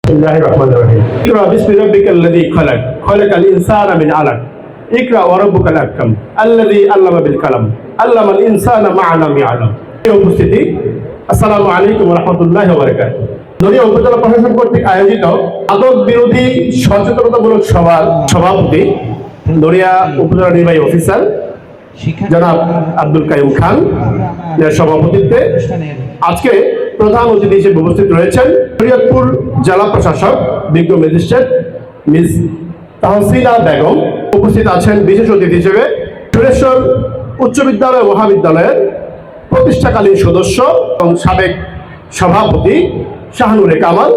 बिस्मिल्लाहिर रहमानिर रहीम। इक़रा बिस्मि रब्बिकल्लज़ी खलक़ खलक़ल इंसाना मिन अलक़ इक़रा व रब्बुकल अकरम अल्लज़ी अल्लामा बिल कलम अल्लामाल इंसाना मा लाम या'लाम। উপস্থিতি, আসসালামু আলাইকুম ওয়া রাহমাতুল্লাহি ওয়া বারাকাতুহু। নড়িয়া উপজেলা প্রশাসন কর্তৃক আয়োজিত মাদক বিরোধী সচেতনতামূলক সভার সভাপতি নড়িয়া উপজেলা নির্বাহী অফিসার জনাব আব্দুল কাইয়ুম খান এর সভাপতিত্বে আজকে প্রধান অতিথি হিসেবে উপস্থিত রয়েছেন শরীয়তপুর জেলা প্রশাসক বিজ্ঞ ম্যাজিস্ট্রেট মিস তাহসিনা বেগম। উপস্থিত আছেন বিশেষ অতিথি হিসেবে সুরেশ্বর উচ্চ বিদ্যালয় ও মহাবিদ্যালয়ের প্রতিষ্ঠাকালীন সদস্য এবং সাবেক সভাপতি শাহনুরে কামাল।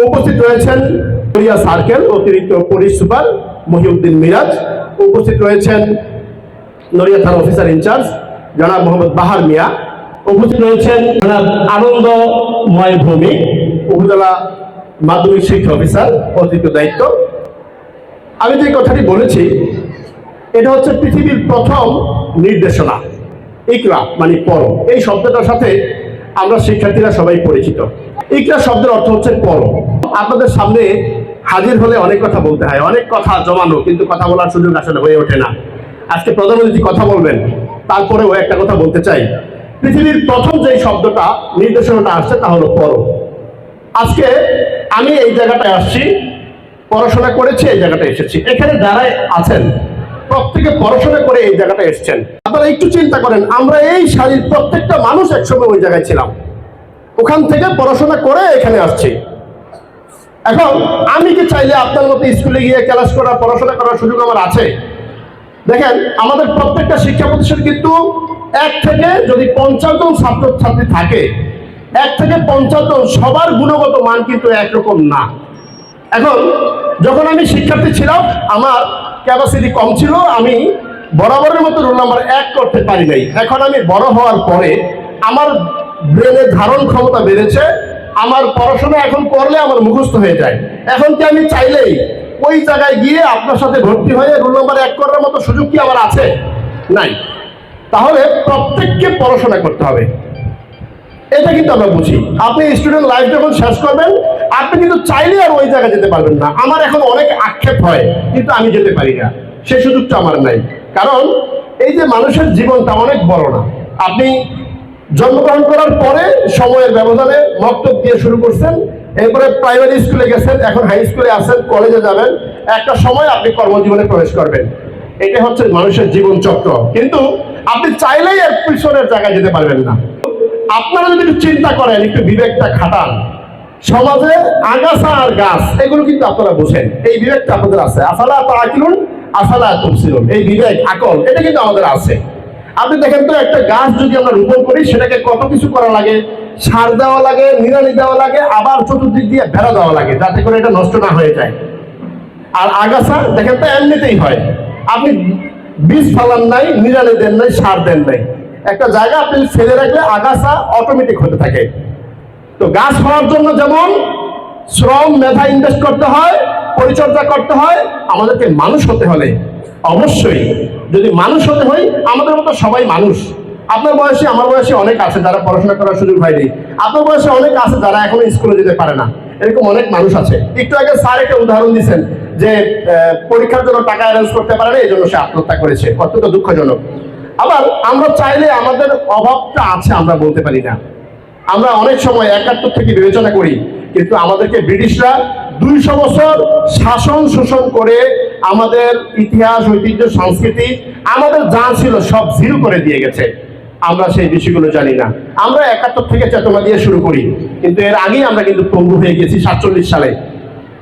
উপস্থিত রয়েছেন নড়িয়া সার্কেল অতিরিক্ত পুলিশ সুপার মহিউদ্দিন মিরাজ। উপস্থিত রয়েছেন নড়িয়া থানা অফিসার ইনচার্জ জনাব মোহাম্মদ বাহার মিয়া। উপস্থিত রয়েছেন জনাব আনন্দময় ভৌমিক উপজেলা মাধ্যমিক শিক্ষা অফিসার অতিরিক্ত দায়িত্ব। আমি যে কথাটি বলেছি এটা হচ্ছে পৃথিবীর প্রথম নির্দেশনা, ইকরা মানে পড়ো। এই শব্দটার সাথে আমরা শিক্ষার্থীরা সবাই পরিচিত। ইকরা শব্দের অর্থ হচ্ছে পড়ো। আপনাদের সামনে হাজির হলে অনেক কথা বলতে হয়, অনেক কথা জমানো, কিন্তু কথা বলার সুযোগ আসলে হয়ে ওঠে না। আজকে প্রধান অতিথি কথা বলবেন, তারপরেও একটা কথা বলতে চাই। পৃথিবীর প্রথম যে শব্দটা নির্দেশনাটা আসছে তা হলো পড়ো। আজকে আমি এই জায়গাটায় আসছি, পড়াশোনা করেছি, এই জায়গাটায় এসেছি। এখানে যারা আছেন প্রত্যেকে পড়াশোনা করে এই জায়গাটা এসেছেন। আপনারা একটু চিন্তা করেন, আমরা এই শাড়ির প্রত্যেকটা মানুষ একসময় ওই জায়গায় ছিলাম, ওখান থেকে পড়াশোনা করে এখানে আসছি। এখন আমি কি চাইলে আপনার মতো স্কুলে গিয়ে ক্লাস করা, পড়াশোনা করার সুযোগ আমার আছে? দেখেন, আমাদের প্রত্যেকটা শিক্ষা প্রতিষ্ঠান কিন্তু 1 থেকে যদি 50 জন ছাত্রছাত্রী থাকে, 1 থেকে 50 জন সবার গুণগত মান কিন্তু একরকম না। এখন যখন আমি শিক্ষার্থী ছিলাম আমার ক্যাপাসিটি কম ছিল, আমি বরাবরের মতো রোল নাম্বার 1 করতে পারি নাই। এখন আমি বড় হওয়ার পরে আমার ব্রেনের ধারণ ক্ষমতা বেড়েছে, আমার পড়াশোনা এখন করলে আমার মুখস্থ হয়ে যায়। এখন কি আমি চাইলেই ওই জায়গায় গিয়ে আপনার সাথে ভর্তি হয়ে রোল নাম্বার 1 করার মতো সুযোগ কি আমার আছে? নাই। তাহলে প্রত্যেককে পড়াশোনা করতে হবে, এটা কিন্তু আমরা বুঝি। আপনি স্টুডেন্ট লাইফ যখন শেষ করবেন আপনি কিন্তু চাইলে আর ওই জায়গায় যেতে পারবেন না। আমার এখন অনেক আক্ষেপ হয়, কিন্তু আমি যেতে পারি না, সেই সুযোগটা আমার নাই। কারণ এই যে মানুষের জীবনটা অনেক বড় না। আপনি জন্মগ্রহণ করার পরে সময়ের ব্যবধানে মক্তব দিয়ে শুরু করছেন, এরপরে প্রাইমারি স্কুলে গেছেন, এখন হাই স্কুলে আছেন, কলেজে যাবেন, একটা সময় আপনি কর্মজীবনে প্রবেশ করবেন। এটা হচ্ছে মানুষের জীবন চক্র, কিন্তু আপনি চাইলেই এর পিছনের জায়গায় যেতে পারবেন না। আপনারা যদি একটু চিন্তা করেন, একটু বিবেকটা খাটান, সমাজে আগাছা আর গাছ এগুলো কিন্তু আপনারা বোঝেন, এই বিবেকটা আপনাদের আছে। আফালা তাআকিলুন আফালা তুবসিরুন, এই বিবেক আকল এটা কিন্তু আমাদের আছে। আপনি দেখেন তো, একটা গাছ যদি আমরা রোপণ করি সেটাকে কত কিছু করা লাগে, সার দেওয়া লাগে, নিড়ানি দেওয়া লাগে, আবার চতুর্দিক দিয়ে বেড়া দেওয়া লাগে যাতে করে এটা নষ্ট না হয়ে যায়। আর আগাছা দেখেন তো এমনিতেই হয়, আপনি বীজ ফালান নাই, নিড়ানি দেন নাই, সার দেন নাই, একটা জায়গা আপনি ফেলে রাখলে আগাছা অটোমেটিক হতে থাকে। তো গাছ হওয়ার জন্য যেমন শ্রম মেধা ইনভেস্ট করতে হয়, পরিচর্যা করতে হয়, আমাদেরকে মানুষ হতে হলে অবশ্যই, যদি মানুষ হতে হয় আমাদের মতো সবাই মানুষ। আপনার বয়সে আমার বয়সে অনেক আছে যারা পড়াশোনা করার সুযোগ হয়নি, আপনার বয়সে অনেক আছে যারা এখনো স্কুলে যেতে পারে না, এরকম অনেক মানুষ আছে। একটু আগে স্যার একটা উদাহরণ দিচ্ছেন যে পরীক্ষার জন্য টাকা অ্যারেঞ্জ করতে পারে না, এই জন্য সে আত্মহত্যা করেছে, অত্যন্ত দুঃখজনক। আবার আমরা চাইলে আমাদের অভাবটা আছে আমরা বলতে পারি না। আমরা অনেক সময় 71 থেকে বিবেচনা করি, কিন্তু আমাদেরকে ব্রিটিশরা 200 বছর শাসন শোষণ করে আমাদের ইতিহাস, ঐতিহ্য, সংস্কৃতি, আমাদের যা ছিল সব জিরো করে দিয়ে গেছে। আমরা সেই বিষয়গুলো জানি না। আমরা 71 থেকে চেতনা দিয়ে শুরু করি, কিন্তু এর আগেই আমরা কিন্তু পঙ্গু হয়ে গেছি। 47 সালে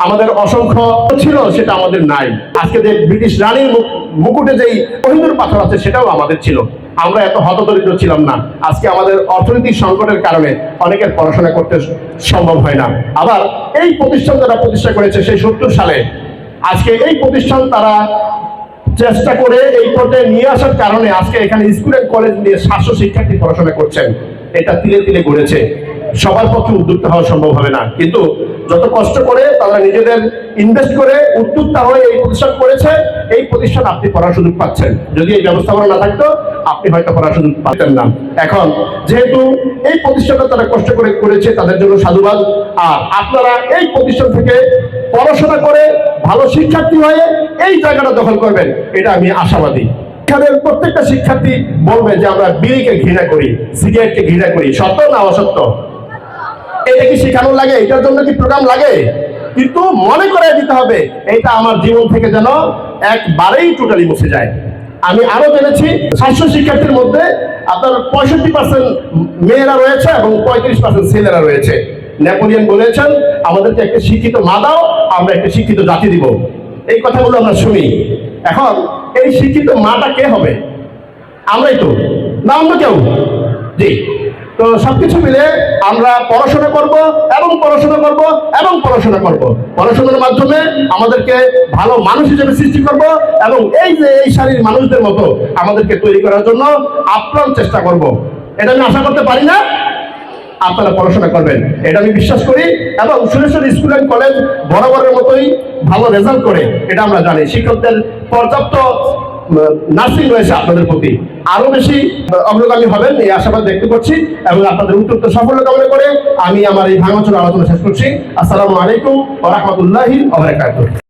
আমাদের অসংখ্য ছিল, সেটা আমাদের নাই। আজকে যে ব্রিটিশ রানীর মুকুটে যেই কোহিনূর পাথর আছে সেটাও আমাদের ছিল। আমরা এত হতদরিদ্র ছিলাম না। আজকে আমাদের অর্থনৈতিক সংকটের কারণে অনেকের পড়াশোনা করতে সম্ভব হয় না। আবার এই প্রতিষ্ঠান যারা প্রতিষ্ঠা করেছে সেই 70 সালে, আজকে এই প্রতিষ্ঠান তারা চেষ্টা করে এই পর্যায়ে নিয়ে আসার কারণে আজকে এখানে স্কুল এন্ড কলেজ নিয়ে 700 শিক্ষার্থী পড়াশোনা করছেন। এটা তিলে তিলে গড়েছে, সবার পক্ষে উদ্যোক্তা হওয়া সম্ভব হবে না, কিন্তু যত কষ্ট করে তারা নিজেদের ইনভেস্ট করে উদ্যোক্তা হয়ে এই প্রতিষ্ঠান করেছে, এই প্রতিষ্ঠান আপনি পড়ার সুযোগ পাচ্ছেন। যদি এই ব্যবস্থাপনা না থাকতো আপনি হয়তো পড়ার সুযোগ পাতেন না। এখন যেহেতু এই প্রতিষ্ঠানটা তারা কষ্ট করে করেছে, তাদের জন্য সাধুবাদ। আর আপনারা এই প্রতিষ্ঠান থেকে পড়াশোনা করে ভালো শিক্ষার্থী হয়ে এই জায়গাটা দখল করবেন, এটা আমি আশাবাদী। এখানের প্রত্যেকটা শিক্ষার্থী বলবে যে আমরা বিড়িকে ঘৃণা করি, সিগারেটকে ঘৃণা করি। সত্য না অসত্য? এটা কি শেখানো লাগে? এটার জন্য কি প্রোগ্রাম লাগে? কিন্তু মনে করে দিতে হবে এটা আমার জীবন থেকে যেন একবারেই টোটালি মুছে যায়। আমি আরো জেনেছি 700 শিক্ষার্থীর মধ্যে আপনার 65% মেয়েরা রয়েছে এবং 35% ছেলেরা রয়েছে। নেপোলিয়ন বলেছেন আমাদেরকে একটা শিক্ষিত মা দাও, আমরা একটা শিক্ষিত জাতি দিব। এই কথাগুলো আমরা শুনি। এখন এই শিক্ষিত মাটা কে হবে? আমরাই তো, না অন্য কেউ? জি। তো সবকিছু মিলে আমরা পড়াশোনা করব এবং পড়াশোনা করব এবং পড়াশোনা করব। পড়াশোনার মাধ্যমে আমাদেরকে ভালো মানুষ হিসেবে সৃষ্টি করব এবং এই যে এই শারীর মানুষদের মতো আমাদেরকে তৈরি করার জন্য আপ্রাণ চেষ্টা করব। এটা আমি আশা করতে পারি না? আপনারা পড়াশোনা করবেন, এটা আমি বিশ্বাস করি। এবং সুরেশ্বর স্কুল অ্যান্ড কলেজ বরাবরের মতোই ভালো রেজাল্ট করে, এটা আমরা জানি। শিক্ষকদের পর্যাপ্ত নার্সিং রয়েছে আপনাদের প্রতি, আরো বেশি অগ্রগামী হবেন এই আশাবাদ ব্যক্ত করছি এবং আপনাদের উত্তর সাফল্য কামনা করে আমি আমার এই ভাঙাচোরা আলোচনা শেষ করছি। আসসালামু আলাইকুম ওয়া রাহমাতুল্লাহি ওয়া বারাকাতুহু।